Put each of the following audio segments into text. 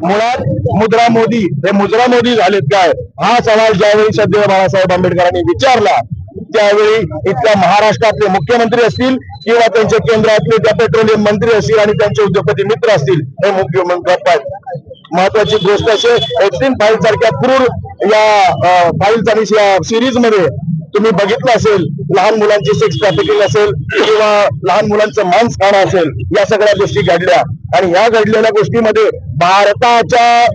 मुळात मुद्रा मोदी हे मुद्रा मोदी झालेत काय, हा सवाल ज्यावेळी श्रद्धेय बाळासाहेब आंबेडकरांनी विचारला त्यावेळी इथल्या महाराष्ट्रातले मुख्यमंत्री असतील किंवा त्यांचे केंद्रातले त्या पेट्रोलियम मंत्री असतील आणि त्यांचे उद्योगपती मित्र असतील हे मुख्यमंत्री महत्वाची गोष्ट असे एक्स्ट्रीम फाईल सारख्या क्रूर या फाईल्स आणि सिरीज मध्ये तुम्ही बघितलं असेल, लहान मुलांची सेक्स ट्रॅफिकिंग असेल किंवा लहान मुलांचं मांस खाणं असेल, या सगळ्या गोष्टी घडल्या आणि ह्या घडलेल्या गोष्टीमध्ये भारताच्या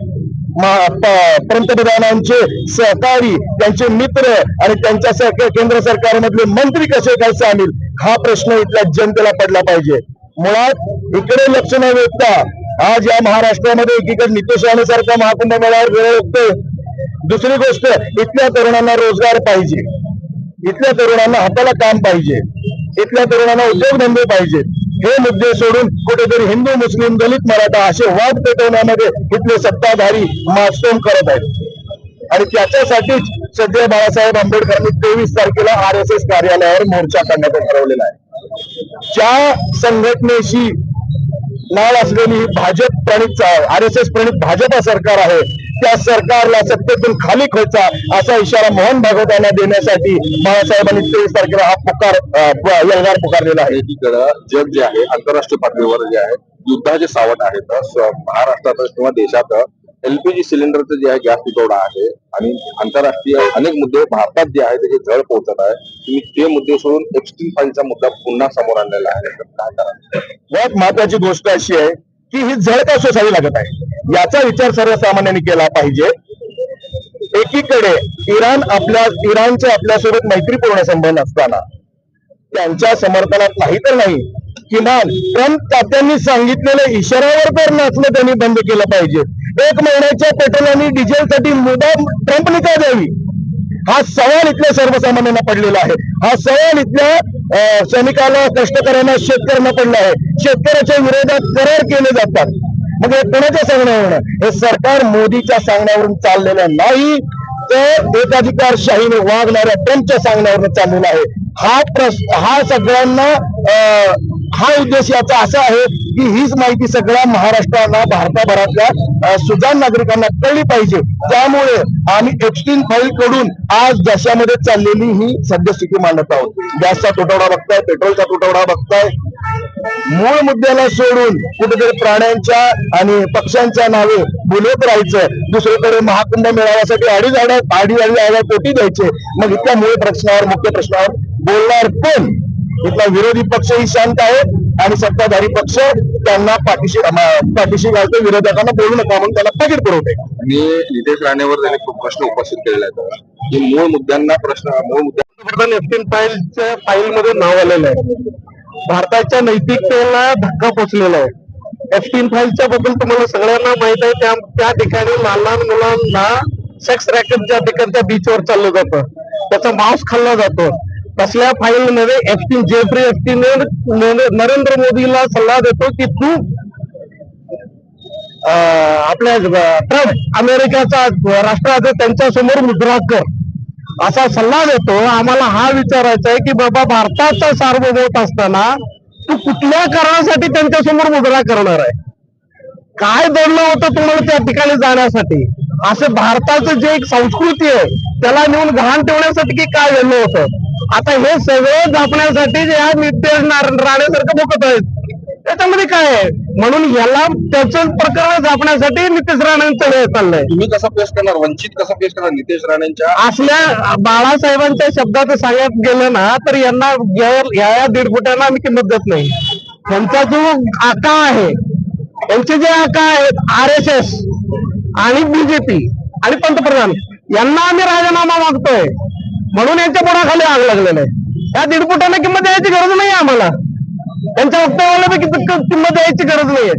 पंतप्रधानांचे सहकारी, त्यांचे मित्र आणि त्यांच्या केंद्र सरकारमधले मंत्री कसे काय सामील, हा प्रश्न इथल्या जनतेला पडला पाहिजे. मुळात इकडे लक्ष न वेधता आज या महाराष्ट्रामध्ये एकीकडे नितेश राणे सारखा महाकुंभ मेळाव्यावर वेळ लागतोय. दुसरी गोष्ट, इथल्या तरुणांना रोजगार पाहिजे, इथल्या तरुणांना हाताला काम पाहिजे, इथल्या तरुणांना उद्योगधंदे पाहिजेत. हे मुद्दे सोडून कुठेतरी हिंदू, मुस्लिम, दलित, मराठा असे वाद पेटवण्यामध्ये इथले सत्ताधारी मास्टोम करत आहेत आणि त्याच्यासाठीच श्रद्धेय बाळासाहेब आंबेडकरांनी 23 तारखेला RSS कार्यालयावर मोर्चा काढण्याचं ठरवलेला आहे. ज्या संघटनेशी नाळ असलेली भाजप प्रणित RSS प्रणित भाजपा सरकार आहे, त्या सरकारला सत्तेतून खाली खोचा असा इशारा मोहन भागवत यांना देण्यासाठी बाळासाहेबांनी 23 तारखेला हा यलगार पुकारलेला आहे. एकीकडे जग जे आहे आंतरराष्ट्रीय पातळीवर जे आहे युद्धाचे सावट आहेत, महाराष्ट्रात किंवा देशात LPG सिलेंडरचं जे आहे गॅस तुटवडा आहे आणि आंतरराष्ट्रीय अनेक मुद्दे भारतात जे आहे त्याची झळ पोहोचत आहे. तुम्ही ते मुद्दे सोडून एक्स्ट्रीम फाईलचा मुद्दा पुन्हा समोर आणलेला आहे, काय करा? बहुत महत्वाची गोष्ट अशी आहे की ही झळ का सोसावी लागत आहे याचा विचार सर्वसामान्यांनी केला पाहिजे. एकीकडे इराणचे आपल्यासोबत मैत्रीपूर्ण संबंध असताना त्यांच्या समर्थनात नाही तर नाही, किमान ट्रम्प तात्यांनी सांगितलेल्या इशाऱ्यावर तर नाचणं त्यांनी बंद केलं पाहिजे. 1 महिन्याच्या पेट्रोल आणि डिझेलसाठी मुदत ट्रम्पने का द्यावी, हा सवाल इथल्या सर्वसामान्यांना पडलेला आहे. हा सवाल इथल्या श्रमिकाला, कष्टकऱ्यांना, शेतकऱ्यांना पडला आहे. शेतकऱ्याच्या विरोधात करार केले जातात. मग हे कोणाच्या सांगण्यावरून? हे सरकार मोदीच्या सांगण्यावरून चाललेलं नाही, तर एकाधिकारशाहीने वागणाऱ्या ट्रम्पच्या सांगण्यावरून चाललेला आहे. हा सगळ्यांना हा उद्देश याचा असा आहे की हीच माहिती सगळ्या महाराष्ट्राला, भारताभरातल्या सुजाण नागरिकांना कळली पाहिजे. त्यामुळे आम्ही एक्स्ट्रीम फाईल कडून आज देशामध्ये चाललेली ही सद्यस्थिती मांडत आहोत. गॅसचा तुटवडा बघताय, पेट्रोलचा तुटवडा बघताय. मूळ मुद्द्याला सोडून कुठेतरी प्राण्यांच्या आणि पक्ष्यांच्या नावे बोलत राहायचं, दुसरीकडे महाकुंभ मेळाव्यासाठी अडीच कोटी द्यायचे. मग इथल्या मूळ प्रश्नावर, मुख्य प्रश्नावर बोलणार कोण? इथला विरोधी पक्षही शांत आहे आणि सत्ताधारी पक्ष त्यांना पाठीशी घालतो, विरोधकांना बोलू नका म्हणून त्यांना पाकिट पुरवते. आणि नितेश राणेवर त्यांनी खूप प्रश्न उपस्थित केलेले आहेत की मूळ मुद्द्यांना एक्स्ट्रीम फाईल मध्ये नाव आलेलं आहे. भारताच्या नैतिकतेला धक्का पोचलेला आहे. एक्स्ट्रीम फाईलच्या बद्दल तुम्हाला सगळ्यांना माहित आहे. त्या ठिकाणी लहान मुलांना सेक्स रॅकेट ज्या ठिकाणी त्या बीचवर चाललं जातं, त्याचा मांस खाल्ला जातो. तसल्या फाईल मध्ये जेफ्री एप्स्टीनने नरेंद्र मोदीला सल्ला देतो की तू आपल्या ट्रम्प अमेरिकेचा राष्ट्राध्यक्ष त्यांच्या समोर मुद्रा कर, असा सल्ला देतो. आम्हाला हा विचारायचा आहे की बाबा, भारताचा सार्वभौम असताना तू कुठल्या कारणासाठी त्यांच्या समोर मुद्रा करणार आहे? काय दडलं होतं तुम्हाला त्या ठिकाणी जाण्यासाठी? असं भारताचं जे एक संस्कृती आहे त्याला नेऊन घाण ठेवण्यासाठी की काय झालं होतं? आता हे सगळं झापण्यासाठी जे नितेश राणेसारखं बोकत आहेत, त्याच्यामध्ये काय आहे? म्हणून याला त्याचं प्रकरण झापण्यासाठी नितेश राणेंचं हे चाललंय. तुम्ही कसं पेश करणार, वंचित कसं पेश करणार नितेश राणेंच्या असल्या बाळासाहेबांच्या शब्दात सांगत गेलं ना तर यांना या 1.5 फुटांना आम्ही किंमत देत नाही. त्यांचा जो आका आहे, त्यांचे जे आका आहेत RSS आणि BJP आणि पंतप्रधान, यांना आम्ही राजीनामा मागतोय म्हणून यांच्या पोटाखाली आग लागलेलं आहे. या 1.5 फुटांना किंमत द्यायची गरज नाही आम्हाला, त्यांच्या वक्तव्याला किंमत द्यायची गरज नाहीये.